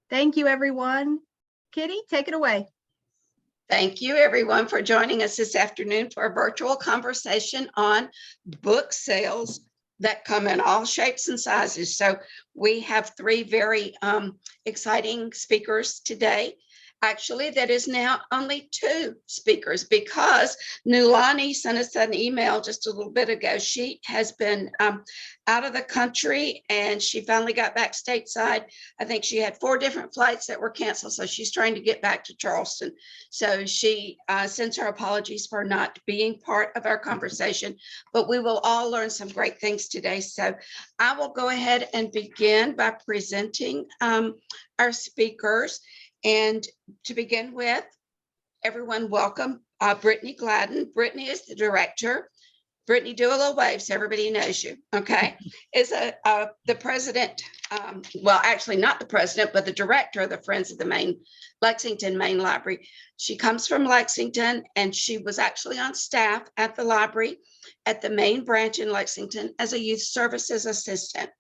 Thank you, everyone. Kitty, take it away. Thank you, everyone, for joining us this afternoon for a virtual conversation on book sales that come in all shapes and sizes. So we have three very exciting speakers today. Actually, that is now only two speakers because Nulani sent us an email just a little bit ago. She has been out of the country and she finally got back stateside. I think she had 4 different flights that were canceled, so she's trying to get back to Charleston. So she sends her apologies for not being part of our conversation, but we will all learn some great things today. So I will go ahead and begin by presenting our speakers. And to begin with, everyone welcome Brittany Gladden. Brittany is the director. Brittany, do a little wave so everybody knows you, okay? Is the president, well, actually not the president, but the director of the Friends of the Lexington Main Library. She comes from Lexington and she was actually on staff at the library at the main branch in Lexington as a youth services assistant.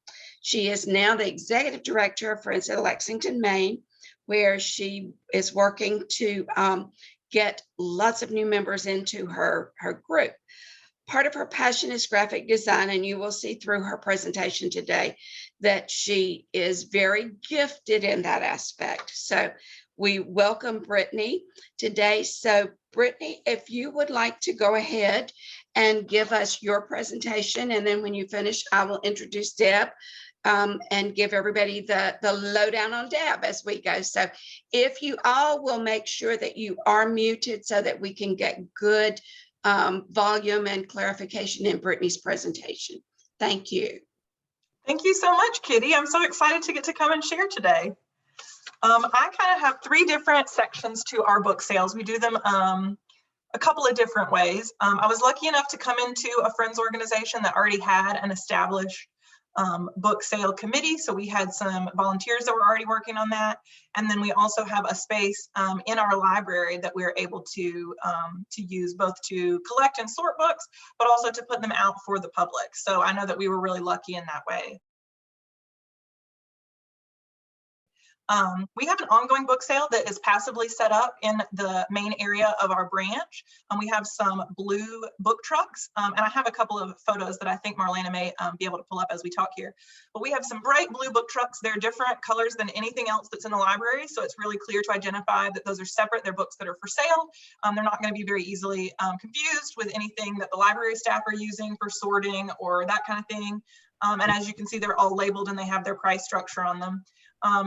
She is now the executive director of Friends of Lexington, Maine, where she is working to get lots of new members into her group. Part of her passion is graphic design, and you will see through her presentation today that she is very gifted in that aspect. So we welcome Brittany today. So Brittany, if you would like to go ahead and give us your presentation, and then when you finish, I will introduce Deb and give everybody the lowdown on Deb as we go. So if you all will make sure that you are muted so that we can get good volume and clarification in Brittany's presentation. Thank you. Thank you so much, Kitty. I'm so excited to get to come and share today. I kind of have 3 different sections to our book sales. We do them a couple of different ways. I was lucky enough to come into a friends organization that already had an established book sale committee. So we had some volunteers that were already working on that. And then we also have a space in our library that we're able to use both to collect and sort books, but also to put them out for the public. So I know that we were really lucky in that way. We have an ongoing book sale that is passively set up in the main area of our branch. We have some blue book trucks, and I have a couple of photos that I think Marlena may be able to pull up as we talk here. But we have some bright blue book trucks. They're different colors than anything else that's in the library, so it's really clear to identify that those are separate. They're books that are for sale. They're not going to be very easily confused with anything that the library staff are using for sorting or that kind of thing. And as you can see, they're all labeled and they have their price structure on them.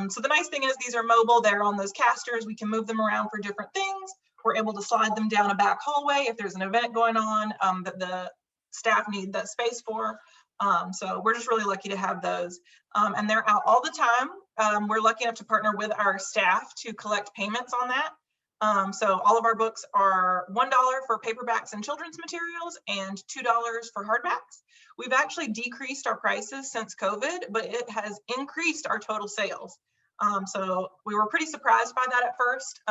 So the nice thing is these are mobile. They're on those casters. We can move them around for different things. We're able to slide them down a back hallway if there's an event going on that the staff need that space for. So we're just really lucky to have those. And they're out all the time. We're lucky enough to partner with our staff to collect payments on that. So all of our books are $1 for paperbacks and children's materials and $2 for hardbacks. We've actually decreased our prices since COVID, but it has increased our total sales. So we were pretty surprised by that at first,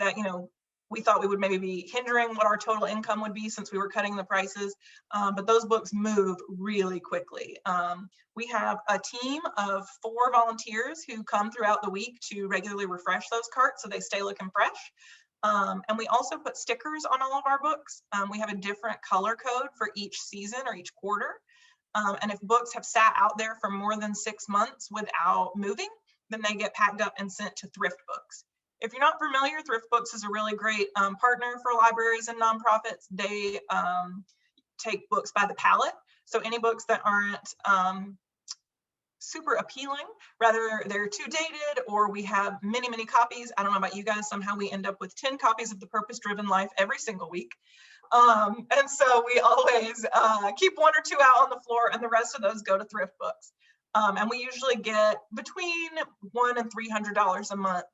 that, you know, we thought we would maybe be hindering what our total income would be since we were cutting the prices, but those books move really quickly. We have a team of 4 volunteers who come throughout the week to regularly refresh those carts so they stay looking fresh. And we also put stickers on all of our books. We have a different color code for each season or each quarter. And if books have sat out there for more than 6 months without moving, then they get packed up and sent to Thrift Books. If you're not familiar, Thrift Books is a really great partner for libraries and nonprofits. They take books by the pallet. So any books that aren't super appealing, rather they're too dated or we have many, many copies. I don't know about you guys, somehow we end up with 10 copies of The Purpose-Driven Life every single week. And so we always keep 1 or 2 out on the floor and the rest of those go to Thrift Books. And we usually get between $100 and $300 a month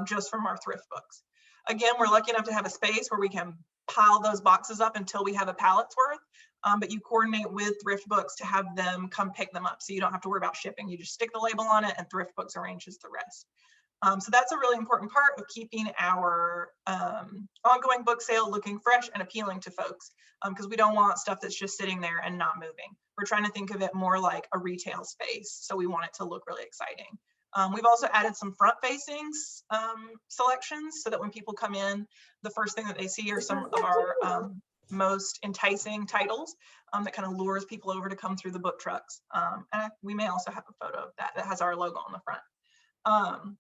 just from our Thrift Books. Again, we're lucky enough to have a space where we can pile those boxes up until we have a pallet's worth. But you coordinate with Thrift Books to have them come pick them up. So you don't have to worry about shipping. You just stick the label on it and Thrift Books arranges the rest. So that's a really important part of keeping our ongoing book sale looking fresh and appealing to folks, because we don't want stuff that's just sitting there and not moving. We're trying to think of it more like a retail space. So we want it to look really exciting. We've also added some front-facing selections so that when people come in, the first thing that they see are some of our most enticing titles that kind of lures people over to come through the book trucks. And we may also have a photo of that that has our logo on the front.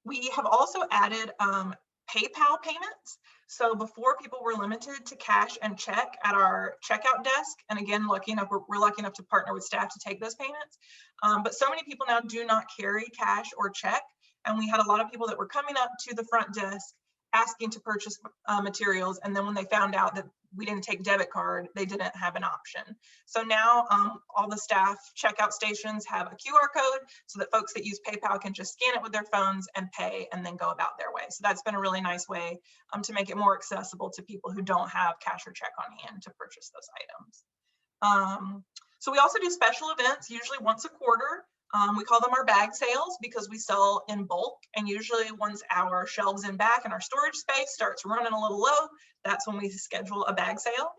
We have also added PayPal payments. So before, people were limited to cash and check at our checkout desk. And again, we're lucky enough to partner with staff to take those payments. But so many people now do not carry cash or check. And we had a lot of people that were coming up to the front desk asking to purchase materials. And then when they found out that we didn't take debit card, they didn't have an option. So now all the staff checkout stations have a QR code so that folks that use PayPal can just scan it with their phones and pay and then go about their way. So that's been a really nice way to make it more accessible to people who don't have cash or check on hand to purchase those items. So we also do special events, usually once a quarter. We call them our bag sales because we sell in bulk, and usually once our shelves in back and our storage space starts running a little low, that's when we schedule a bag sale.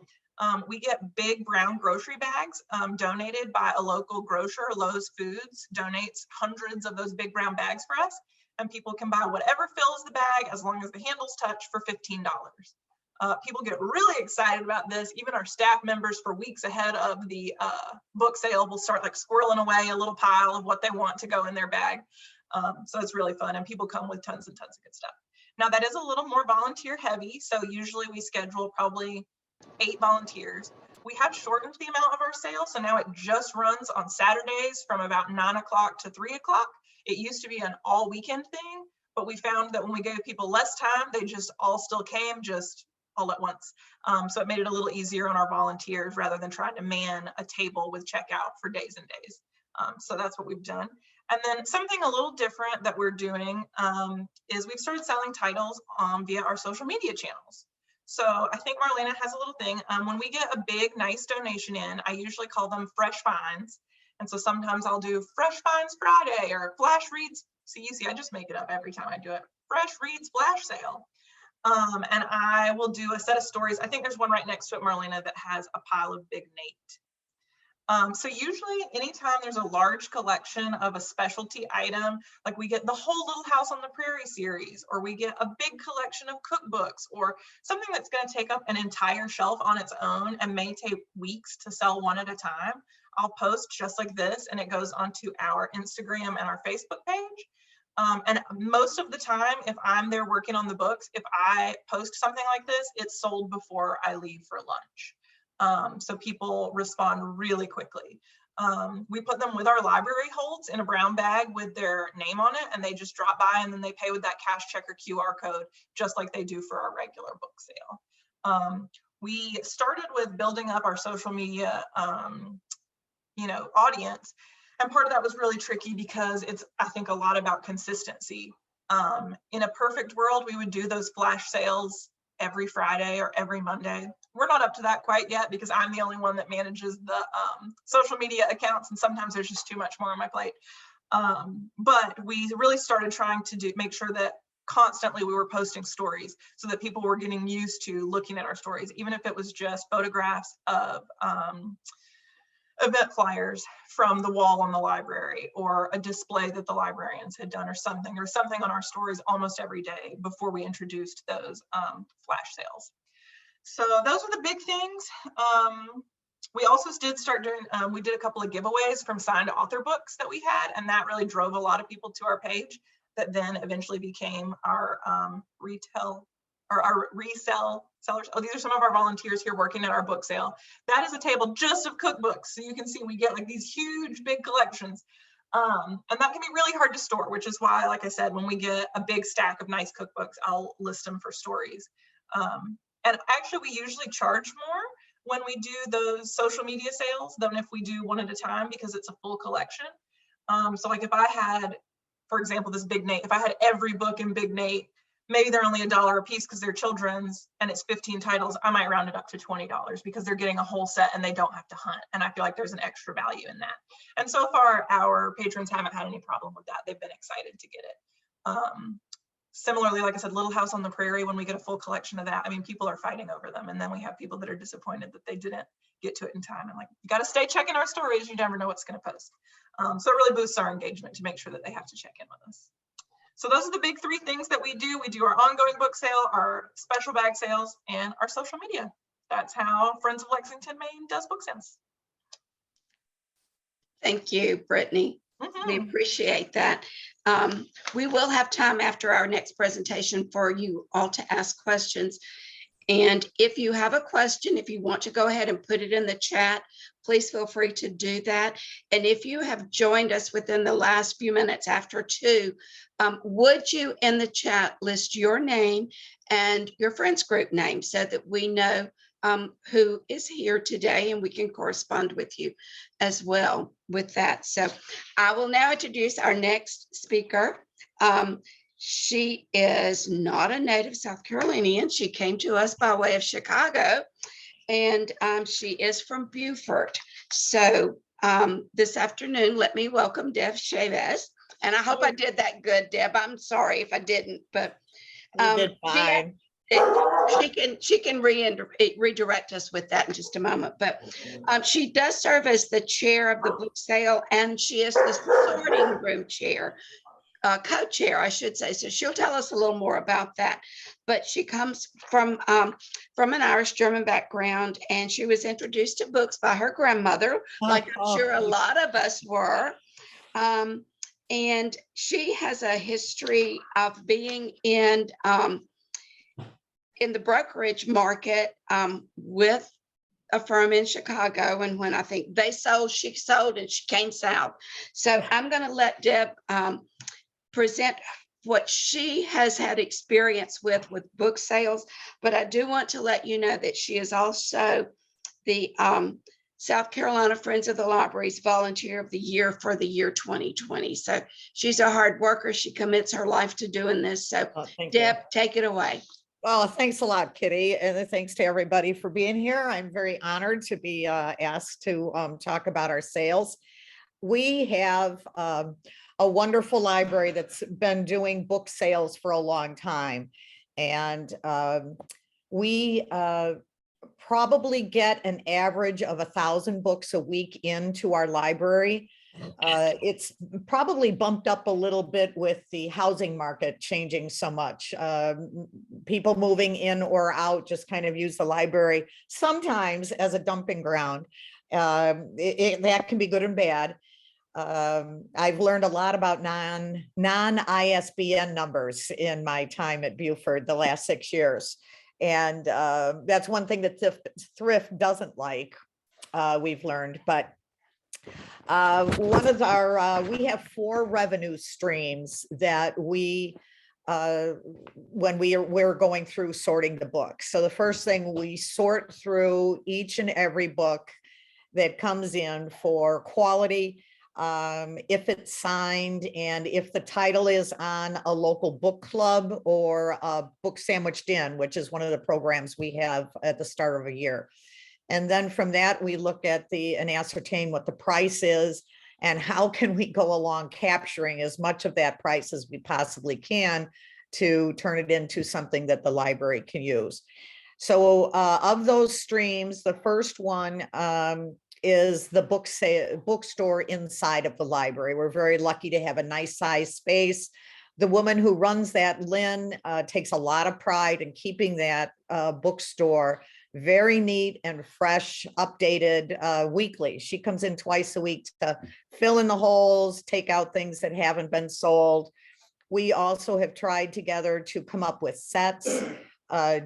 We get big brown grocery bags donated by a local grocer. Lowe's Foods donates hundreds of those big brown bags for us, and people can buy whatever fills the bag as long as the handles touch for $15. People get really excited about this. Even our staff members, for weeks ahead of the book sale, will start like squirreling away a little pile of what they want to go in their bag. So it's really fun, and people come with tons and tons of good stuff. Now that is a little more volunteer heavy. So usually we schedule probably 8 volunteers. We have shortened the amount of our sale. So now it just runs on Saturdays from about 9 o'clock to 3 o'clock. It used to be an all weekend thing, but we found that when we gave people less time, they just all still came, just all at once. So it made it a little easier on our volunteers rather than trying to man a table with checkout for days and days. So that's what we've done. And then something a little different that we're doing is we've started selling titles via our social media channels. So I think Marlena has a little thing. When we get a big, nice donation in, I usually call them fresh finds. And so sometimes I'll do Fresh Finds Friday or Flash Reads. See, you see, I just make it up every time I do it. Fresh Reads Flash Sale. And I will do a set of stories. I think there's one right next to it, Marlena, that has a pile of Big Nate. So usually anytime there's a large collection of a specialty item, like we get the whole Little House on the Prairie series, or we get a big collection of cookbooks, or something that's going to take up an entire shelf on its own and may take weeks to sell one at a time, I'll post just like this, and it goes onto our Instagram and our Facebook page. And most of the time, if I'm there working on the books, if I post something like this, it's sold before I leave for lunch. So people respond really quickly. We put them with our library holds in a brown bag with their name on it, and they just drop by and then they pay with that cash check or QR code, just like they do for our regular book sale. We started with building up our social media, audience. And part of that was really tricky because it's, I think, a lot about consistency. In a perfect world, we would do those flash sales every Friday or every Monday. We're not up to that quite yet because I'm the only one that manages the social media accounts, and sometimes there's just too much more on my plate. But we really started trying to make sure that constantly we were posting stories so that people were getting used to looking at our stories, even if it was just photographs of event flyers from the wall on the library, or a display that the librarians had done, or something on our stories almost every day before we introduced those flash sales. So those are the big things. We also did start doing, we did a couple of giveaways from signed author books that we had, and that really drove a lot of people to our page that then eventually became our retail or our resell sellers. Oh, these are some of our volunteers here working at our book sale. That is a table just of cookbooks. So you can see we get like these huge, big collections. And that can be really hard to store, which is why, like I said, when we get a big stack of nice cookbooks, I'll list them for stories. And actually, we usually charge more when we do those social media sales than if we do one at a time, because it's a full collection. So like if I had, for example, this Big Nate, if I had every book in Big Nate, maybe they're only $1 a piece because they're children's and it's 15 titles, I might round it up to $20 because they're getting a whole set and they don't have to hunt. And I feel like there's an extra value in that. And so far, our patrons haven't had any problem with that. They've been excited to get it. Similarly, like I said, Little House on the Prairie, when we get a full collection of that, I mean, people are fighting over them. And then we have people that are disappointed that they didn't get to it in time. I'm like, you got to stay checking our stories. You never know what's going to post. So it really boosts our engagement to make sure that they have to check in with us. So those are the big three things that we do. We do our ongoing book sale, our special bag sales, and our social media. That's how Friends of Lexington, Maine does book sales. Thank you, Brittany. We appreciate that. We will have time after our next presentation for you all to ask questions. And if you have a question, if you want to go ahead and put it in the chat, please feel free to do that. And if you have joined us within the last few minutes after 2, would you in the chat list your name and your friends group name so that we know who is here today and we can correspond with you as well with that. So I will now introduce our next speaker. She is not a native South Carolinian. She came to us by way of Chicago, and she is from Beaufort. So this afternoon, let me welcome Deb Chevas. And I hope I did that good, Deb. I'm sorry if I didn't, but You did fine. she can redirect us with that in just a moment. But she does serve as the chair of the book sale, and she is the sorting room chair. Co-chair, I should say. So she'll tell us a little more about that. But she comes from an Irish German background, and she was introduced to books by her grandmother, like I'm sure a lot of us were. And she has a history of being in the brokerage market with a firm in Chicago. And when I think they sold, she sold, and she came south. So I'm going to let Deb present what she has had experience with book sales, but I do want to let you know that she is also the South Carolina Friends of the Library's Volunteer of the Year for the year 2020. So she's a hard worker. She commits her life to doing this. So Deb, take it away. Well, thanks a lot, Kitty, and thanks to everybody for being here. I'm very honored to be asked to talk about our sales. We have a wonderful library that's been doing book sales for a long time. And we probably get an average of 1,000 books a week into our library. It's probably bumped up a little bit with the housing market changing so much. People moving in or out just kind of use the library sometimes as a dumping ground. That can be good and bad. I've learned a lot about non-ISBN numbers in my time at Beaufort the last 6 years. And that's one thing that Thrift doesn't like, we've learned. But one of our, we have 4 revenue streams that we, when we're going through sorting the books. So the first thing, we sort through each and every book that comes in for quality, if it's signed, and if the title is on a local book club or a book sandwiched in, which is one of the programs we have at the start of a year. And then from that, we look at and ascertain what the price is and how can we go along capturing as much of that price as we possibly can to turn it into something that the library can use. So of those streams, the first one is the bookstore inside of the library. We're very lucky to have a nice size space. The woman who runs that, Lynn, takes a lot of pride in keeping that bookstore very neat and fresh, updated weekly. She comes in twice a week to fill in the holes, take out things that haven't been sold. We also have tried together to come up with sets,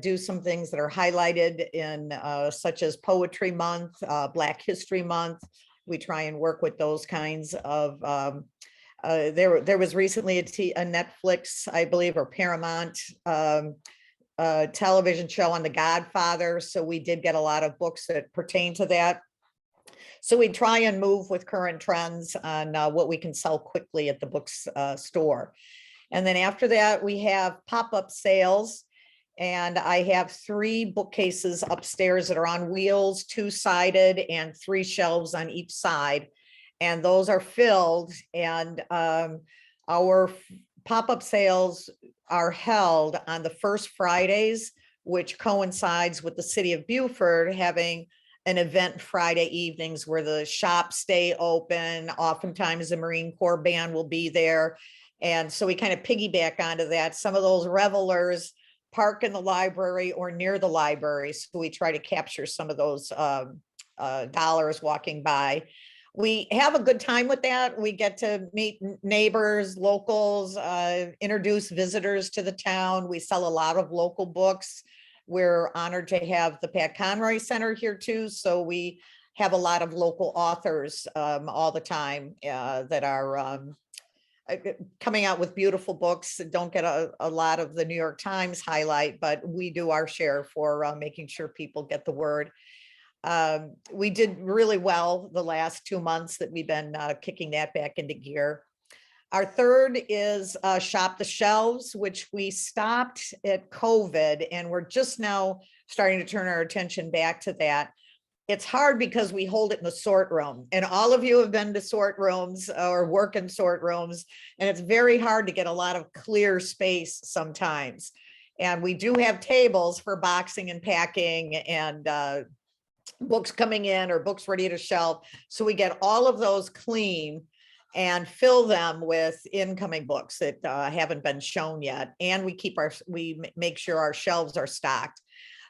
do some things that are highlighted in such as Poetry Month, Black History Month. We try and work with those kinds of, there was recently a Netflix, I believe, or Paramount television show on The Godfather. So we did get a lot of books that pertain to that. So we try and move with current trends on what we can sell quickly at the bookstore. And then after that, we have pop-up sales. And I have 3 bookcases upstairs that are on wheels, 2-sided, and 3 shelves on each side. And those are filled. And our pop-up sales are held on the first Fridays, which coincides with the city of Beaufort having an event Friday evenings where the shops stay open. Oftentimes the Marine Corps band will be there. And so we kind of piggyback onto that. Some of those revelers park in the library or near the library. So we try to capture some of those dollars walking by. We have a good time with that. We get to meet neighbors, locals, introduce visitors to the town. We sell a lot of local books. We're honored to have the Pat Conroy Center here too. So we have a lot of local authors all the time that are coming out with beautiful books that don't get a lot of the New York Times highlight, but we do our share for making sure people get the word. We did really well the last 2 months that we've been kicking that back into gear. Our third is Shop the Shelves, which we stopped at COVID, and we're just now starting to turn our attention back to that. It's hard because we hold it in the sort room, and all of you have been to sort rooms or work in sort rooms, and it's very hard to get a lot of clear space sometimes. And we do have tables for boxing and packing and books coming in or books ready to shelf. So we get all of those clean and fill them with incoming books that haven't been shown yet. And we make sure our shelves are stocked.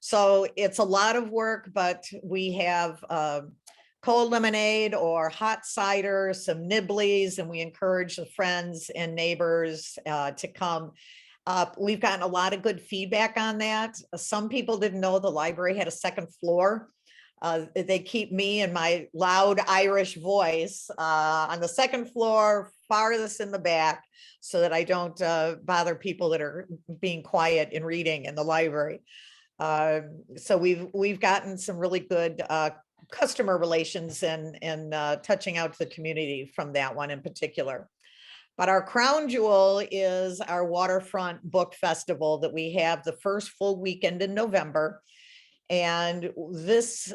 So it's a lot of work, but we have cold lemonade or hot cider, some nibblies, and we encourage the friends and neighbors to come. We've gotten a lot of good feedback on that. Some people didn't know the library had a second floor. They keep me and my loud Irish voice on the second floor, farthest in the back, so that I don't bother people that are being quiet and reading in the library. So we've gotten some really good customer relations and touching out to the community from that one in particular. But our crown jewel is our waterfront book festival that we have the first full weekend in November. And this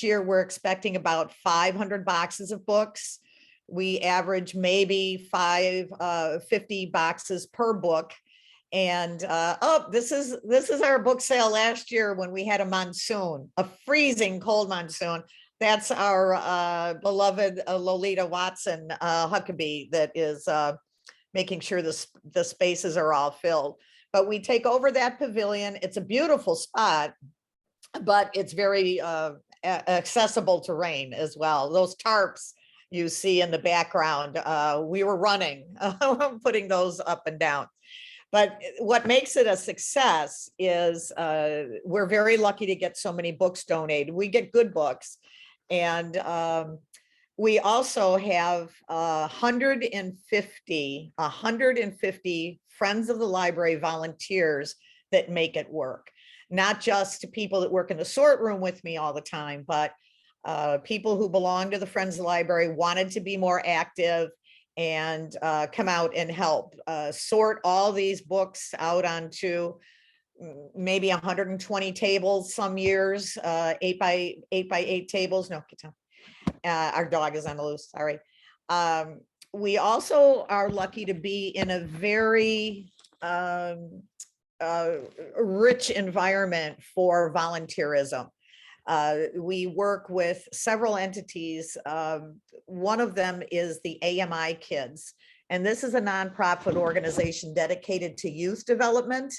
year, we're expecting about 500 boxes of books. We average maybe 50 boxes per book. And this is our book sale last year when we had a monsoon, a freezing cold monsoon. That's our beloved Lolita Watson Huckabee that is making sure the spaces are all filled. But we take over that pavilion. It's a beautiful spot, but it's very accessible terrain as well. Those tarps you see in the background, we were running, putting those up and down. But what makes it a success is we're very lucky to get so many books donated. We get good books. And we also have 150 Friends of the Library volunteers that make it work. Not just people that work in the sort room with me all the time, but people who belong to the Friends of the Library wanted to be more active and come out and help sort all these books out onto maybe 120 tables some years, 8 by 8 tables. No, our dog is on the loose, sorry. We also are lucky to be in a very rich environment for volunteerism. We work with several entities. One of them is the AMI Kids, and this is a nonprofit organization dedicated to youth development.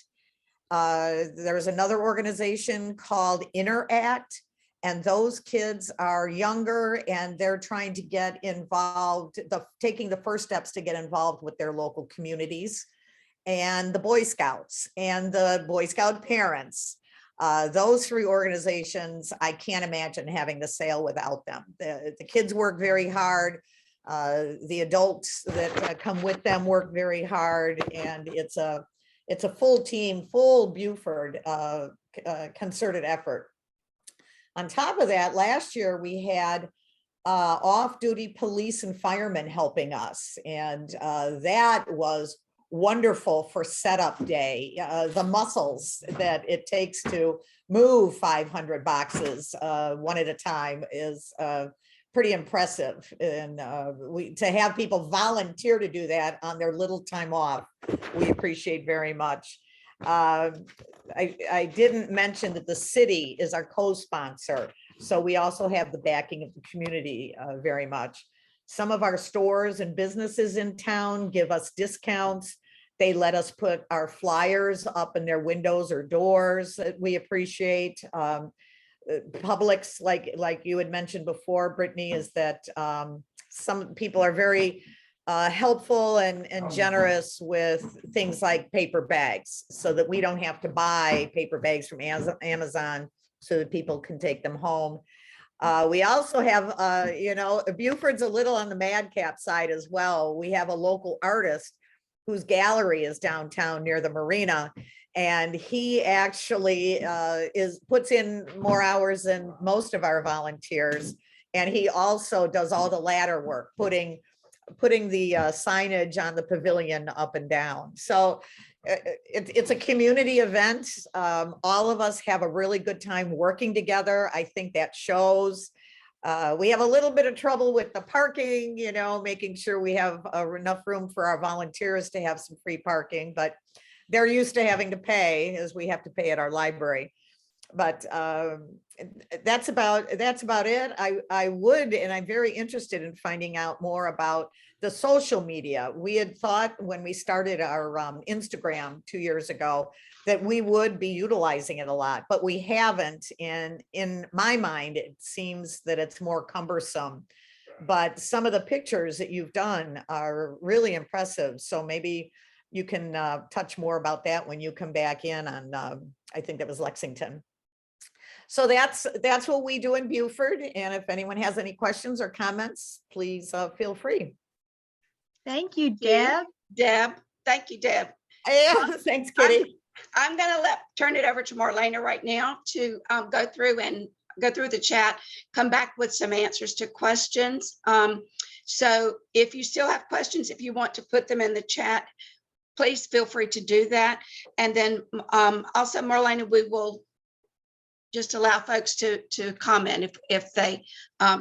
There's another organization called Interact, and those kids are younger and they're trying to get involved, taking the first steps to get involved with their local communities, and the Boy Scouts and the Boy Scout parents. Those three organizations, I can't imagine having the sale without them. The kids work very hard. The adults that come with them work very hard, and it's a full team, full Beaufort concerted effort. On top of that, last year we had off-duty police and firemen helping us, and that was wonderful for setup day. The muscles that it takes to move 500 boxes one at a time is pretty impressive. And to have people volunteer to do that on their little time off, we appreciate very much. I didn't mention that the city is our co-sponsor, so we also have the backing of the community very much. Some of our stores and businesses in town give us discounts. They let us put our flyers up in their windows or doors that we appreciate. Publix, like you had mentioned before, Brittany, is that some people are very helpful and generous with things like paper bags, so that we don't have to buy paper bags from Amazon, so that people can take them home. We also have, Beaufort's a little on the madcap side as well. We have a local artist whose gallery is downtown near the marina. And he actually puts in more hours than most of our volunteers. And he also does all the ladder work, putting the signage on the pavilion up and down. So it's a community event. All of us have a really good time working together. I think that shows. We have a little bit of trouble with the parking, making sure we have enough room for our volunteers to have some free parking, but they're used to having to pay, as we have to pay at our library. But that's about it. I would, and I'm very interested in finding out more about the social media. We had thought when we started our Instagram 2 years ago that we would be utilizing it a lot, but we haven't. And in my mind, it seems that it's more cumbersome. But some of the pictures that you've done are really impressive. So maybe you can touch more about that when you come back in on, I think that was Lexington. So that's what we do in Beaufort. And if anyone has any questions or comments, please feel free. Thank you, Deb. Thank you, Deb. Yeah, thanks, Kitty. I'm going to turn it over to Marlena right now to go through the chat, come back with some answers to questions. So if you still have questions, if you want to put them in the chat, please feel free to do that. And then also, Marlena, we will just allow folks to comment if they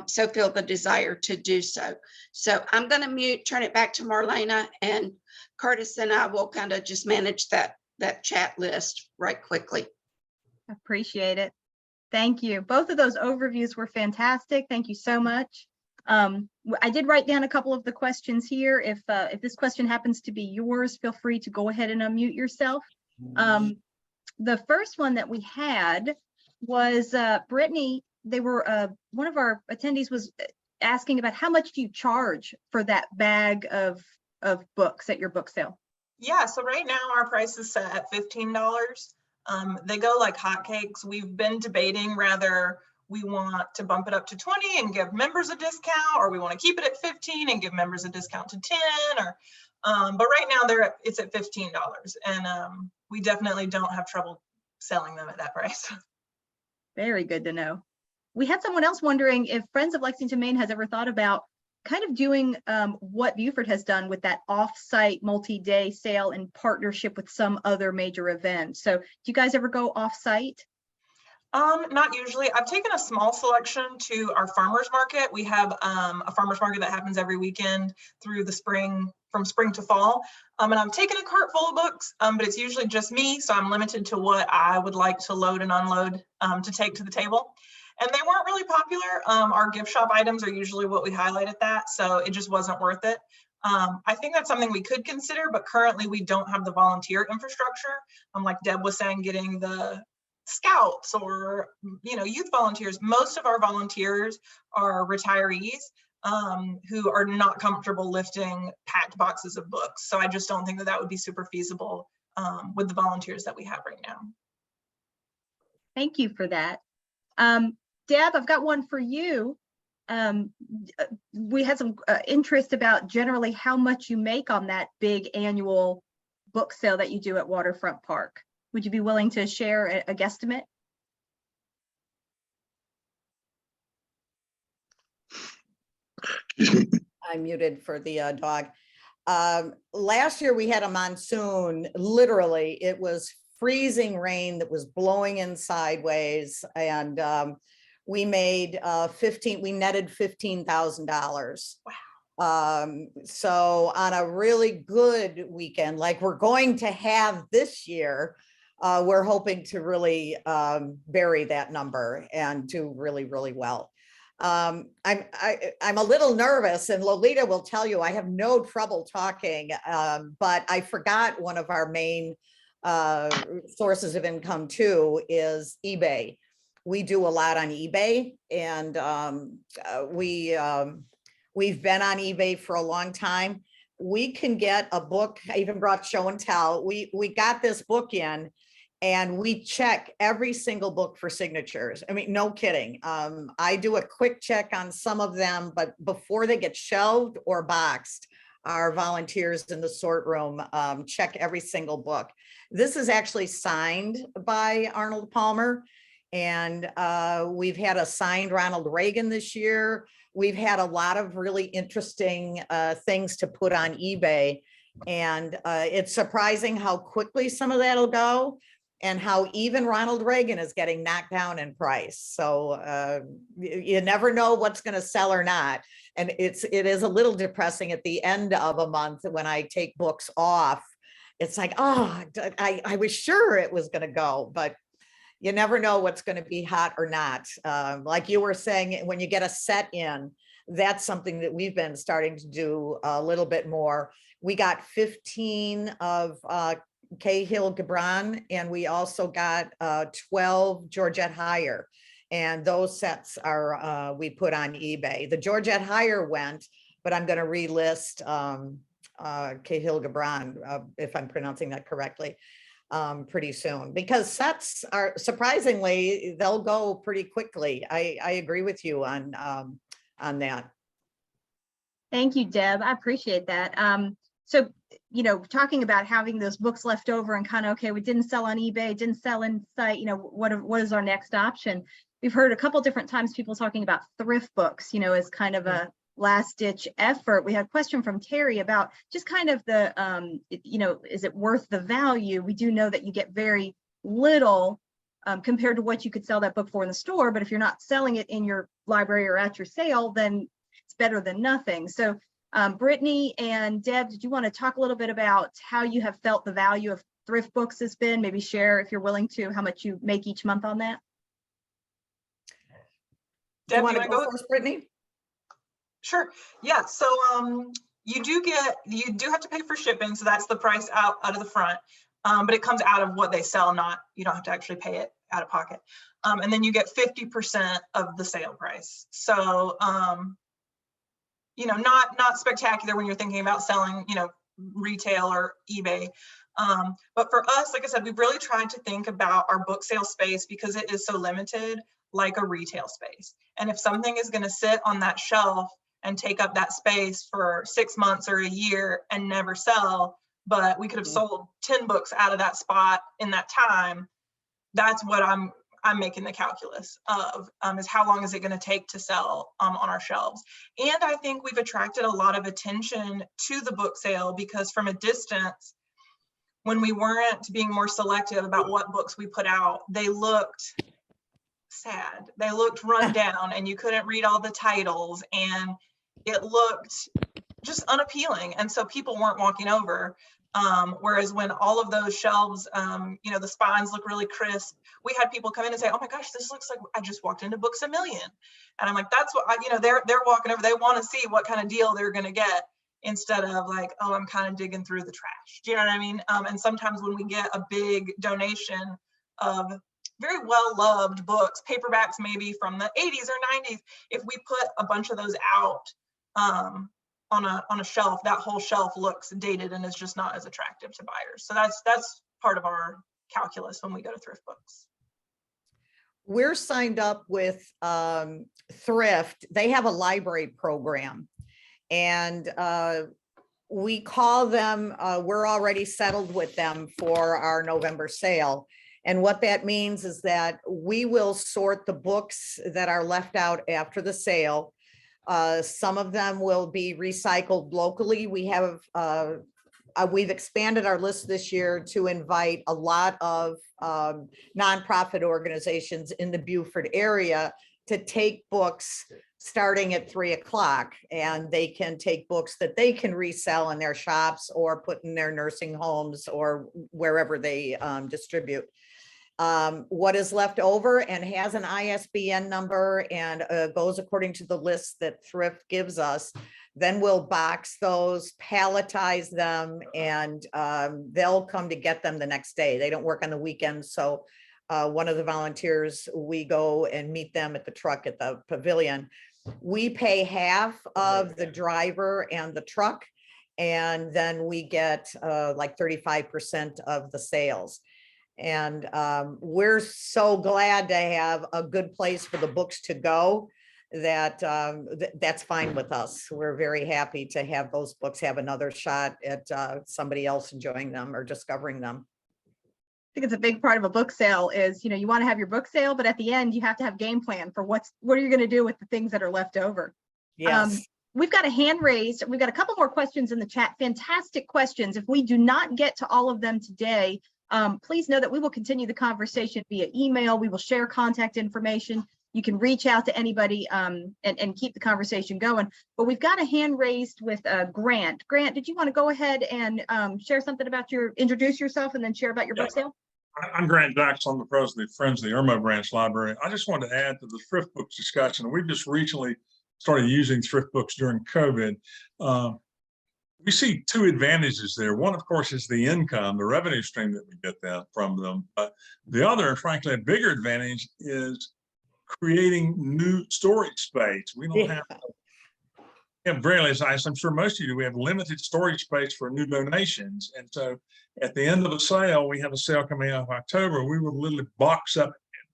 so feel the desire to do so. So I'm going to turn it back to Marlena, and Curtis and I will kind of just manage that chat list right quickly. Appreciate it. Thank you. Both of those overviews were fantastic. Thank you so much. I did write down a couple of the questions here. If this question happens to be yours, feel free to go ahead and unmute yourself. The first one that we had was Brittany. They were one of our attendees was asking about how much do you charge for that bag of books at your book sale? Yeah, so right now our price is set at $15. They go like hotcakes. We've been debating whether we want to bump it up to 20 and give members a discount, or we want to keep it at 15 and give members a discount to 10, or but right now it's at $15, and we definitely don't have trouble selling them at that price. Very good to know. We had someone else wondering if Friends of Lexington, Maine has ever thought about kind of doing what Beaufort has done with that off-site multi-day sale in partnership with some other major event. So do you guys ever go off-site? Not usually. I've taken a small selection to our farmers market. We have a farmers market that happens every weekend through the spring, from spring to fall. And I'm taking a cart full of books, but it's usually just me. So I'm limited to what I would like to load and unload to take to the table. And they weren't really popular. Our gift shop items are usually what we highlight at that. So it just wasn't worth it. I think that's something we could consider, but currently we don't have the volunteer infrastructure. Like Deb was saying, getting the scouts or youth volunteers. Most of our volunteers are retirees who are not comfortable lifting packed boxes of books. So I just don't think that would be super feasible with the volunteers that we have right now. Thank you for that. Deb, I've got one for you. We had some interest about generally how much you make on that big annual book sale that you do at Waterfront Park. Would you be willing to share a guesstimate? I'm muted for the dog. Last year we had a monsoon. Literally, it was freezing rain that was blowing in sideways, and we made we netted $15,000. So on a really good weekend, like we're going to have this year, we're hoping to really bury that number and do really, really well. I'm a little nervous, and Lolita will tell you I have no trouble talking, but I forgot one of our main sources of income too is eBay. We do a lot on eBay, and we've been on eBay for a long time. We can get a book. I even brought show and tell. We got this book in, and we check every single book for signatures. I mean, no kidding. I do a quick check on some of them, but before they get shelved or boxed, our volunteers in the sort room check every single book. This is actually signed by Arnold Palmer, and we've had a signed Ronald Reagan this year. We've had a lot of really interesting things to put on eBay, and it's surprising how quickly some of that'll go, and how even Ronald Reagan is getting knocked down in price. So you never know what's going to sell or not. And it is a little depressing at the end of a month when I take books off. It's like, oh, I was sure it was going to go, but you never know what's going to be hot or not. Like you were saying, when you get a set in, that's something that we've been starting to do a little bit more. We got 15 of Cahill Gibran, and we also got 12 Georgette Heyer. And those sets are, we put on eBay. The Georgette Heyer went, but I'm going to relist Cahill Gibran, if I'm pronouncing that correctly, pretty soon, because sets are surprisingly, they'll go pretty quickly. I agree with you on that. Thank you, Deb. I appreciate that. So, talking about having those books left over and kind of, okay, we didn't sell on eBay, didn't sell in site, what is our next option? We've heard a couple different times people talking about thrift books, as kind of a last ditch effort. We had a question from Terry about just kind of the, is it worth the value? We do know that you get very little compared to what you could sell that book for in the store, but if you're not selling it in your library or at your sale, then it's better than nothing. So Brittany and Deb, did you want to talk a little bit about how you have felt the value of thrift books has been? Maybe share, if you're willing to, how much you make each month on that? Deb, you want to go first, Brittany? Sure. Yeah. So you do have to pay for shipping. So that's the price out of the front. But it comes out of what they sell, you don't have to actually pay it out of pocket. And then you get 50% of the sale price. So, not spectacular when you're thinking about selling, retail or eBay. But for us, like I said, we've really tried to think about our book sale space because it is so limited, like a retail space. And if something is going to sit on that shelf and take up that space for 6 months or a year and never sell, but we could have sold 10 books out of that spot in that time, that's what I'm making the calculus of, is how long is it going to take to sell on our shelves. And I think we've attracted a lot of attention to the book sale because from a distance, when we weren't being more selective about what books we put out, they looked sad. They looked run down and you couldn't read all the titles and it looked just unappealing. And so people weren't walking over. Whereas when all of those shelves, the spines look really crisp, we had people come in and say, oh my gosh, this looks like I just walked into Books A Million. And I'm like, that's what, they're walking over, they want to see what kind of deal they're going to get instead of like, oh, I'm kind of digging through the trash. Do you know what I mean? And sometimes when we get a big donation of very well-loved books, paperbacks maybe from the 80s or 90s, if we put a bunch of those out, on a shelf, that whole shelf looks dated and is just not as attractive to buyers. So that's part of our calculus when we go to thrift books. We're signed up with Thrift. They have a library program, and we call them, we're already settled with them for our November sale. And what that means is that we will sort the books that are left out after the sale. Some of them will be recycled locally. We've expanded our list this year to invite a lot of nonprofit organizations in the Beaufort area to take books starting at 3 o'clock, and they can take books that they can resell in their shops or put in their nursing homes or wherever they distribute. What is left over and has an ISBN number and goes according to the list that Thrift gives us, then we'll box those, palletize them, and they'll come to get them the next day. They don't work on the weekends, so one of the volunteers, we go and meet them at the truck at the pavilion. We pay half of the driver and the truck, and then we get like 35% of the sales. And we're so glad to have a good place for the books to go that that's fine with us. We're very happy to have those books have another shot at somebody else enjoying them or discovering them. I think it's a big part of a book sale is, you want to have your book sale, but at the end you have to have game plan for what are you going to do with the things that are left over. Yes. We've got a hand raised. We've got a couple more questions in the chat. Fantastic questions. If we do not get to all of them today, please know that we will continue the conversation via email. We will share contact information. You can reach out to anybody and keep the conversation going. But we've got a hand raised with Grant. Grant, did you want to go ahead and share something about introduce yourself and then share about your book sale? I'm Grant Jackson. I'm the president of Friends of the Irmo Branch Library. I just wanted to add to the thrift books discussion. We've just recently started using thrift books during COVID. We see two advantages there. One, of course, is the income, the revenue stream that we get from them. But the other, frankly, a bigger advantage is creating new storage space. We don't have really, as I'm sure most of you do, we have limited storage space for new donations. And so at the end of a sale, we have a sale coming out of October, we will literally box up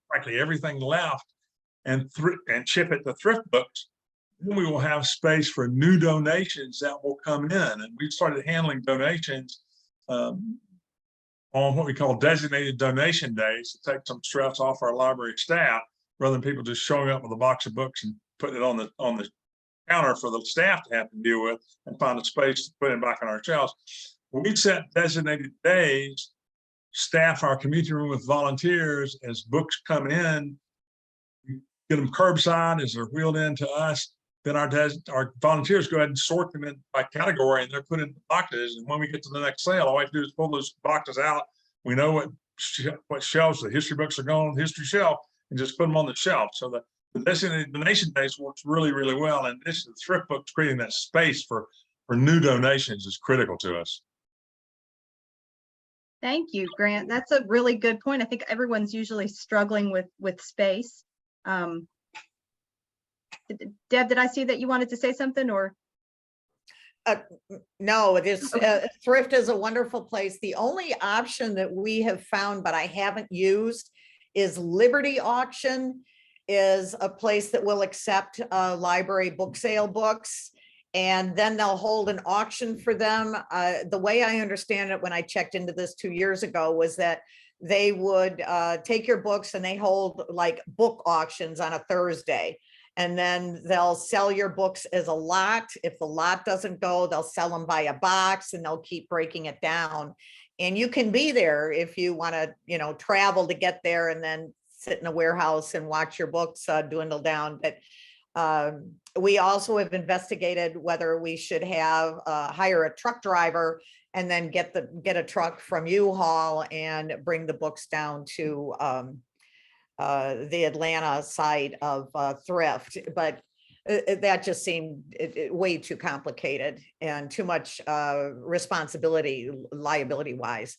frankly everything left and ship it to thrift books. Then we will have space for new donations that will come in. And we started handling donations on what we call designated donation days to take some stress off our library staff, rather than people just showing up with a box of books and putting it on the counter for the staff to have to deal with and find a space to put it back on our shelves. When we set designated days, staff our community room with volunteers as books come in, get them curbside as they're wheeled in to us. Then our volunteers go ahead and sort them in by category, and they're put in boxes. And when we get to the next sale, all we have to do is pull those boxes out. We know what shelves the history books are going on the history shelf, and just put them on the shelf. So the designated donation days works really, really well. And this the thrift books creating that space for new donations is critical to us. Thank you, Grant. That's a really good point. I think everyone's usually struggling with space. Deb, did I see that you wanted to say something or? No, it is thrift is a wonderful place. The only option that we have found, but I haven't used, is Liberty Auction is a place that will accept library book sale books, and then they'll hold an auction for them. The way I understand it when I checked into this 2 years ago was that they would take your books and they hold like book auctions on a Thursday. And then they'll sell your books as a lot. If the lot doesn't go, they'll sell them by a box and they'll keep breaking it down. And you can be there if you want to, travel to get there and then sit in a warehouse and watch your books dwindle down. But we also have investigated whether we should hire a truck driver and then get a truck from U-Haul and bring the books down to the Atlanta side of thrift, but that just seemed way too complicated and too much responsibility, liability wise.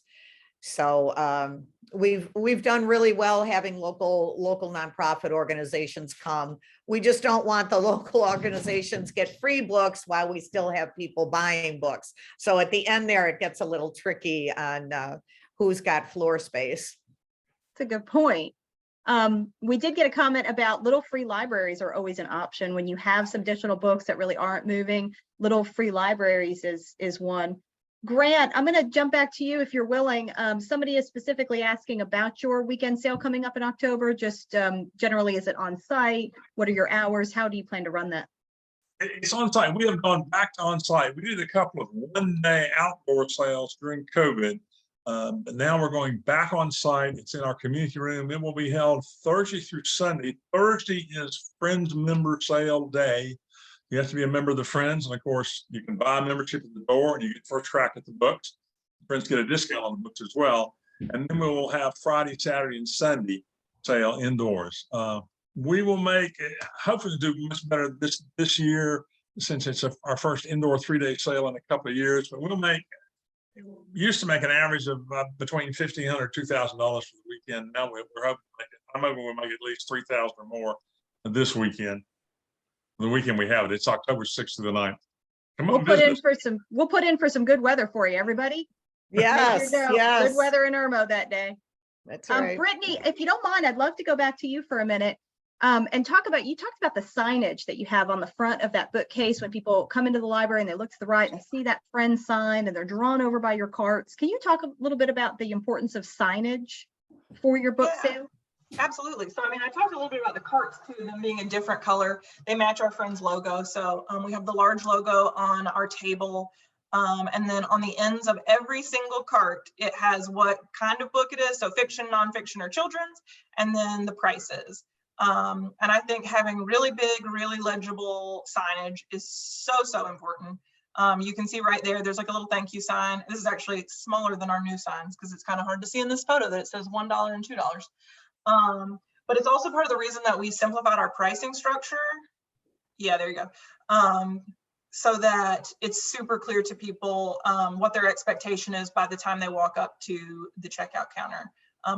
So we've done really well having local nonprofit organizations come. We just don't want the local organizations get free books while we still have people buying books. So at the end there, it gets a little tricky on who's got floor space. That's a good point. We did get a comment about little free libraries are always an option when you have some additional books that really aren't moving. Little free libraries is one. Grant, I'm going to jump back to you if you're willing. Somebody is specifically asking about your weekend sale coming up in October. Just generally, is it on site? What are your hours? How do you plan to run that? It's on site. We have gone back to on site. We did a couple of one-day outdoor sales during COVID. But now we're going back on site. It's in our community room. It will be held Thursday through Sunday. Thursday is Friends Member Sale Day. You have to be a member of the Friends. And of course, you can buy a membership at the door and you get first crack at the books. Friends get a discount on the books as well. And then we will have Friday, Saturday, and Sunday sale indoors. We will make, hopefully do much better this year, since it's our first indoor 3-day sale in a couple of years, but used to make an average of between $1,500 $2,000 for the weekend. Now we're hoping I'm hoping we'll make at least 3,000 or more this weekend. The weekend we have it, it's October 6th to the 9th. Come on, We'll put in for some good weather for you, everybody. Yes, Good yes. weather in Irmo that day. That's right. Brittany, if you don't mind, I'd love to go back to you for a minute and talked about the signage that you have on the front of that bookcase when people come into the library and they look to the right and they see that friend sign and they're drawn over by your carts. Can you talk a little bit about the importance of signage for your book sale? Absolutely. So, I mean, I talked a little bit about the carts too, them being a different color. They match our Friends logo. So we have the large logo on our table. And then on the ends of every single cart, it has what kind of book it is. So fiction, nonfiction, or children's, and then the prices. And I think having really big, really legible signage is so important. You can see right there's like a little thank you sign. This is actually smaller than our new signs because it's kind of hard to see in this photo that it says $1 and $2. But it's also part of the reason that we simplified our pricing structure. Yeah, there you go. So that it's super clear to people what their expectation is by the time they walk up to the checkout counter.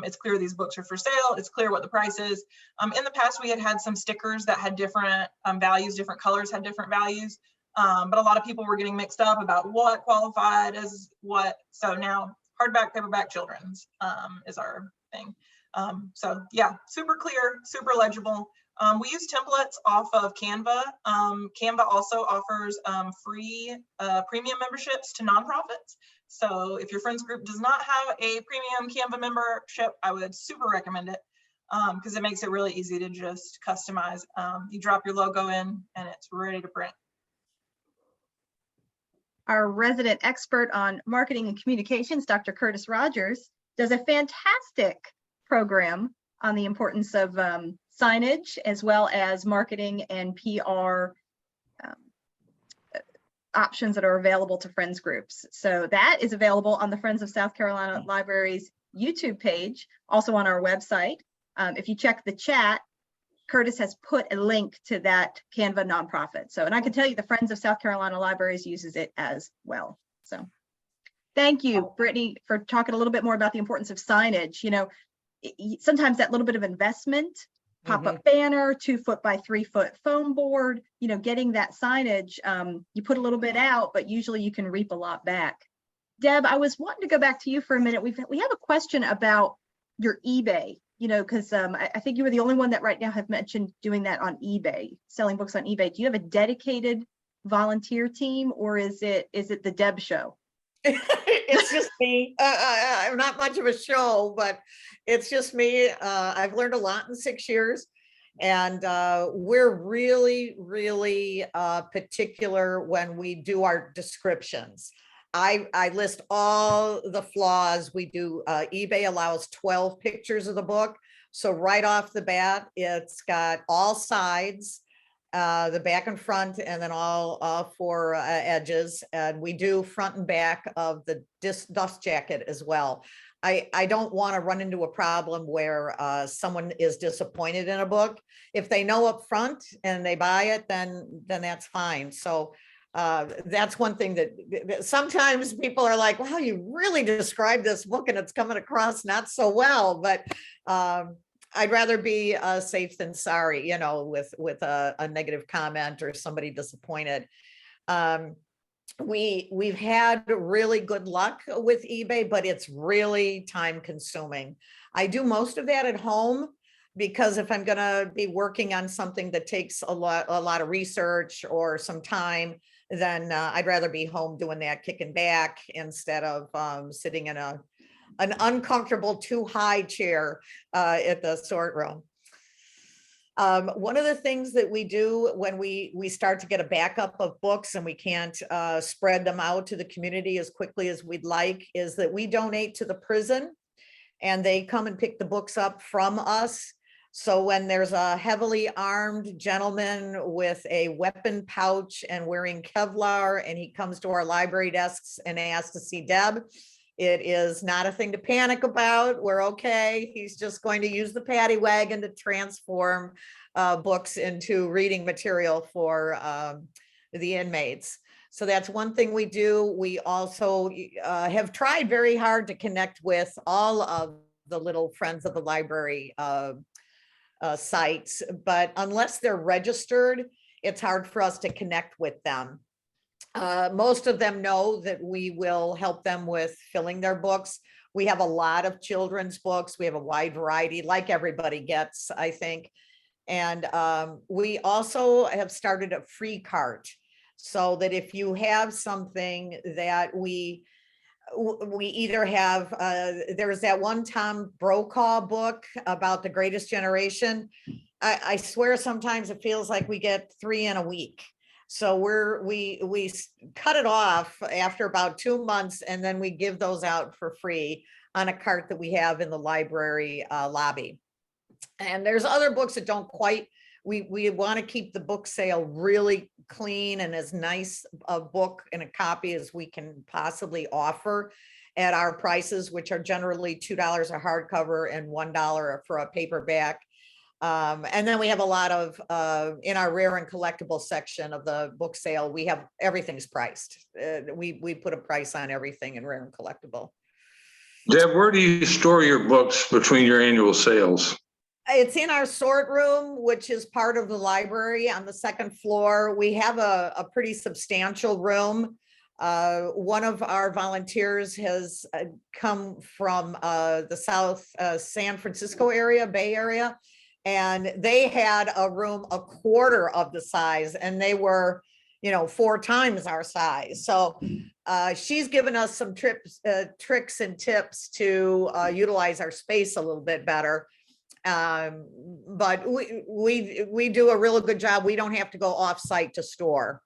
It's clear these books are for sale. It's clear what the price is. In the past, we had some stickers that had different values, different colors had different values. But a lot of people were getting mixed up about what qualified as what. So now hardback, paperback, children's is our thing. So yeah, super clear, super legible. We use templates off of Canva. Canva also offers free premium memberships to nonprofits. So if your friends group does not have a premium Canva membership, I would super recommend it because it makes it really easy to just customize. You drop your logo in and it's ready to print. Our resident expert on marketing and communications, Dr. Curtis Rogers, does a fantastic program on the importance of signage as well as marketing and PR options that are available to Friends groups. So that is available on the Friends of South Carolina Library's YouTube page, also on our website. If you check the chat, Curtis has put a link to that Canva nonprofit. So, and I can tell you the Friends of South Carolina Libraries uses it as well. So thank you, Brittany, for talking a little bit more about the importance of signage. You know, sometimes that little bit of investment, pop-up banner, 2-foot by 3-foot foam board, you know, getting that signage, you put a little bit out, but usually you can reap a lot back. Deb, I was wanting to go back to you for a minute. We have a question about your eBay, you know, because I think you were the only one that right now have mentioned doing that on eBay, selling books on eBay. Do you have a dedicated volunteer team, or is it the Deb show? It's just me. I'm not much of a show, but it's just me. I've learned a lot in 6 years, and we're really particular when we do our descriptions. I list all the flaws. We do, eBay allows 12 pictures of the book. So right off the bat, it's got all sides, the back and front, and then all 4 edges. And we do front and back of the dust jacket as well. I don't want to run into a problem where someone is disappointed in a book. If they know up front and they buy it, then that's fine. So that's one thing that sometimes people are like, wow, you really described this book and it's coming across not so well, but I'd rather be safe than sorry, you know, with a negative comment or somebody disappointed. We've had really good luck with eBay, but it's really time consuming. I do most of that at home because if I'm going to be working on something that takes a lot of research or some time, then I'd rather be home doing that, kicking back instead of sitting in an uncomfortable too high chair at the sort room. One of the things that we do when we start to get a backup of books and we can't spread them out to the community as quickly as we'd like is that we donate to the prison and they come and pick the books up from us. So when there's a heavily armed gentleman with a weapon pouch and wearing Kevlar and he comes to our library desks and asks to see Deb, it is not a thing to panic about. We're okay. He's just going to use the paddy wagon to transform books into reading material for the inmates. So that's one thing we do. We also have tried very hard to connect with all of the little Friends of the Library sites, but unless they're registered, it's hard for us to connect with them. Most of them know that we will help them with filling their books. We have a lot of children's books. We have a wide variety, like everybody gets, I think. And we also have started a free cart so that if you have something that we either have, there's that one Tom Brokaw book about the greatest generation. I swear sometimes it feels like we get 3 in a week. So we cut it off after about 2 months and then we give those out for free on a cart that we have in the library lobby. And there's other books that don't quite, we want to keep the book sale really clean and as nice a book and a copy as we can possibly offer at our prices, which are generally $2 a hardcover and $1 for a paperback. And then we have a lot of, in our rare and collectible section of the book sale, we have everything's priced. We put a price on everything in rare and collectible. Deb, where do you store your books between your annual sales? It's in our sort room, which is part of the library on the second floor. We have a pretty substantial room. One of our volunteers has come from the South San Francisco area, Bay Area, and they had a room a quarter of the size and they were, 4 times our size. So she's given us some tricks and tips to utilize our space a little bit better. But we do a really good job. We don't have to go off site to store.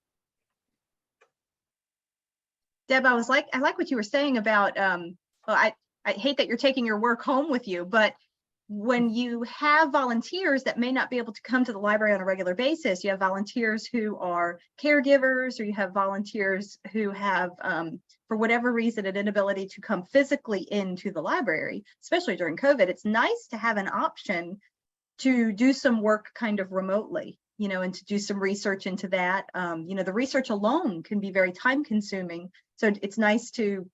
Deb, I like what you were saying about, well, I hate that you're taking your work home with you, but when you have volunteers that may not be able to come to the library on a regular basis, you have volunteers who are caregivers, or you have volunteers who have, for whatever reason, an inability to come physically into the library, especially during COVID. It's nice to have an option to do some work kind of remotely, and to do some research into that. The research alone can be very time consuming. So it's nice to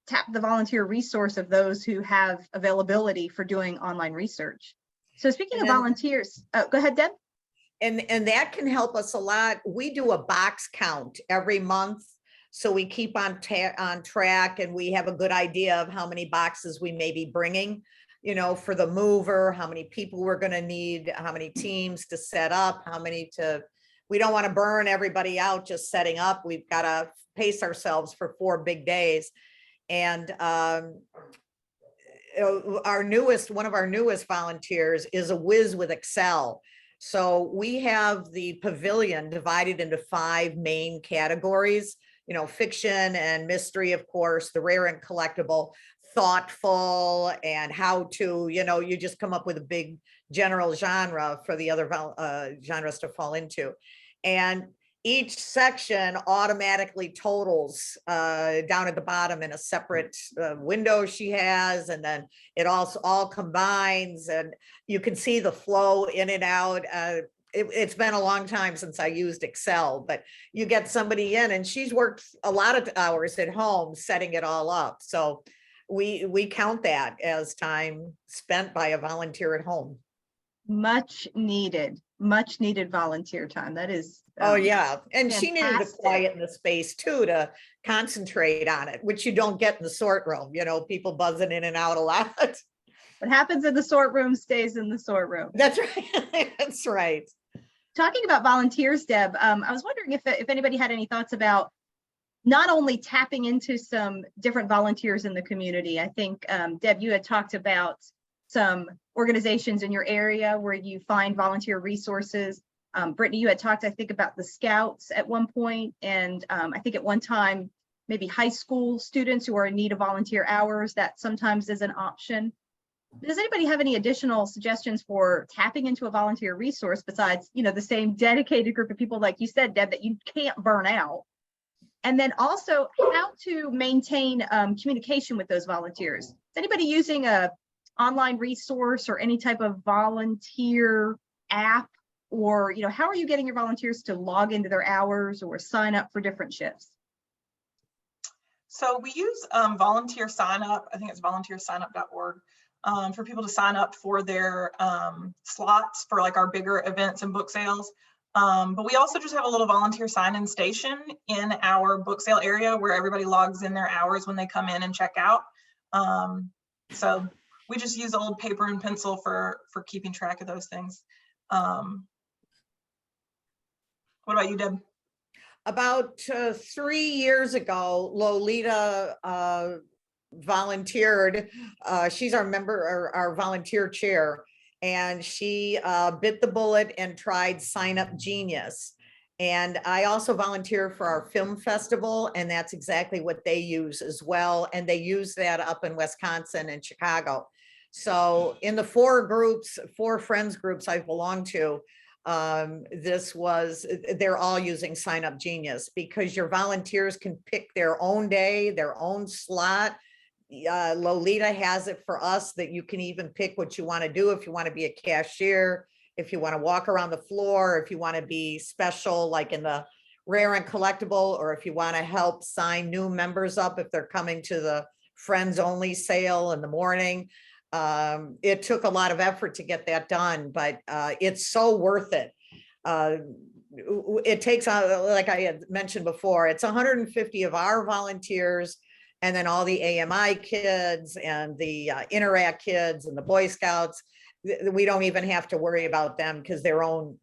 tap the volunteer resource of those who have availability for doing online research. So speaking of volunteers, go ahead, Deb. And that can help us a lot. We do a box count every month. So we keep on track and we have a good idea of how many boxes we may be bringing, for the mover, how many people we're going to need, how many teams to set up, we don't want to burn everybody out just setting up. We've got to pace ourselves for 4 big days. And one of our newest volunteers is a whiz with Excel. So we have the pavilion divided into 5 main categories, fiction and mystery, of course, the rare and collectible, thoughtful, and how to, you just come up with a big general genre for the other genres to fall into. And each section automatically totals down at the bottom in a separate window she has, and then it also all combines, and you can see the flow in and out. It's been a long time since I used Excel, but you get somebody in and she's worked a lot of hours at home setting it all up. So we count that as time spent by a volunteer at home. Much needed volunteer time. That is. Oh yeah. And fantastic. She needed to quiet in the space too, to concentrate on it, which you don't get in the sort room, people buzzing in and out a lot. What happens in the sort room stays in the sort room. That's right. That's right. Talking about volunteers, Deb, I was wondering if anybody had any thoughts about not only tapping into some different volunteers in the community. I think, Deb, you had talked about some organizations in your area where you find volunteer resources. Brittany, you had talked, I think, about the Scouts at one point, and I think at one time, maybe high school students who are in need of volunteer hours, that sometimes is an option. Does anybody have any additional suggestions for tapping into a volunteer resource besides, the same dedicated group of people, like you said, Deb, that you can't burn out? And then also how to maintain communication with those volunteers. Is anybody using a online resource or any type of volunteer app? Or, how are you getting your volunteers to log into their hours or sign up for different shifts? So we use volunteer sign up. I think it's volunteersignup.org for people to sign up for their slots for like our bigger events and book sales. But we also just have a little volunteer sign-in station in our book sale area where everybody logs in their hours when they come in and check out. So we just use old paper and pencil for keeping track of those things. What about you, Deb? About 3 years ago, Lolita volunteered. She's our member, our volunteer chair, and she bit the bullet and tried Sign Up Genius. And I also volunteer for our film festival, and that's exactly what they use as well. And they use that up in Wisconsin and Chicago. So in the 4 friends groups I've belonged to, they're all using Sign Up Genius because your volunteers can pick their own day, their own slot. Lolita has it for us that you can even pick what you want to do. If you want to be a cashier, if you want to walk around the floor, if you want to be special, like in the rare and collectible, or if you want to help sign new members up, if they're coming to the friends only sale in the morning. It took a lot of effort to get that done, but it's so worth it. It takes, like I had mentioned before, it's 150 of our volunteers, and then all the AMI kids and the Interact kids and the Boy Scouts. We don't even have to worry about them because their own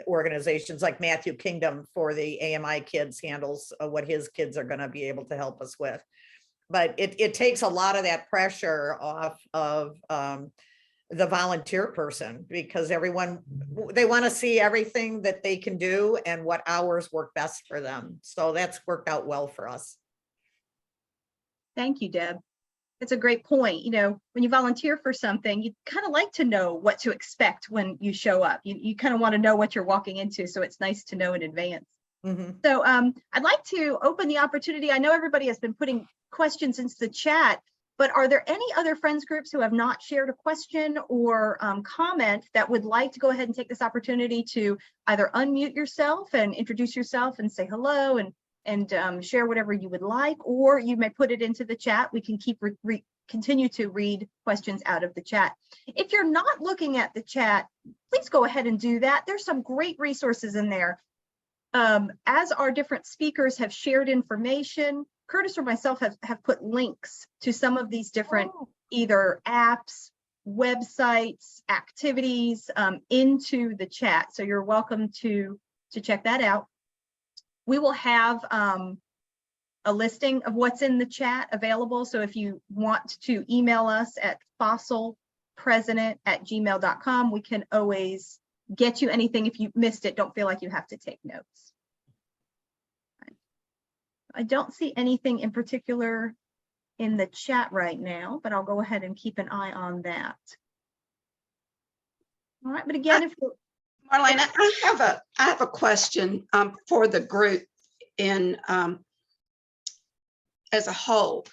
organizations, like Matthew Kingdom for the AMI kids, handles what his kids are going to be able to help us with. But it takes a lot of that pressure off of the volunteer person, because everyone, they want to see everything that they can do and what hours work best for them. So that's worked out well for us. Thank you, Deb. It's a great point. When you volunteer for something, you kind of like to know what to expect when you show up. You kind of want to know what you're walking into. So it's nice to know in advance. Mm-hmm. So I'd like to open the opportunity. I know everybody has been putting questions into the chat, but are there any other friends groups who have not shared a question or comment that would like to go ahead and take this opportunity to either unmute yourself and introduce yourself and say hello and share whatever you would like, or you may put it into the chat. We can continue to read questions out of the chat. If you're not looking at the chat, please go ahead and do that. There's some great resources in there. As our different speakers have shared information, Curtis or myself have put links to some of these different either apps, websites, activities into the chat. So you're welcome to check that out. We will have a listing of what's in the chat available. So if you want to email us at fossilpresident@gmail.com, we can always get you anything. If you missed it, don't feel like you have to take notes. I don't see anything in particular in the chat right now, but I'll go ahead and keep an eye on that. All right, but again, if you're Marlene, I have a question for the group in as a whole.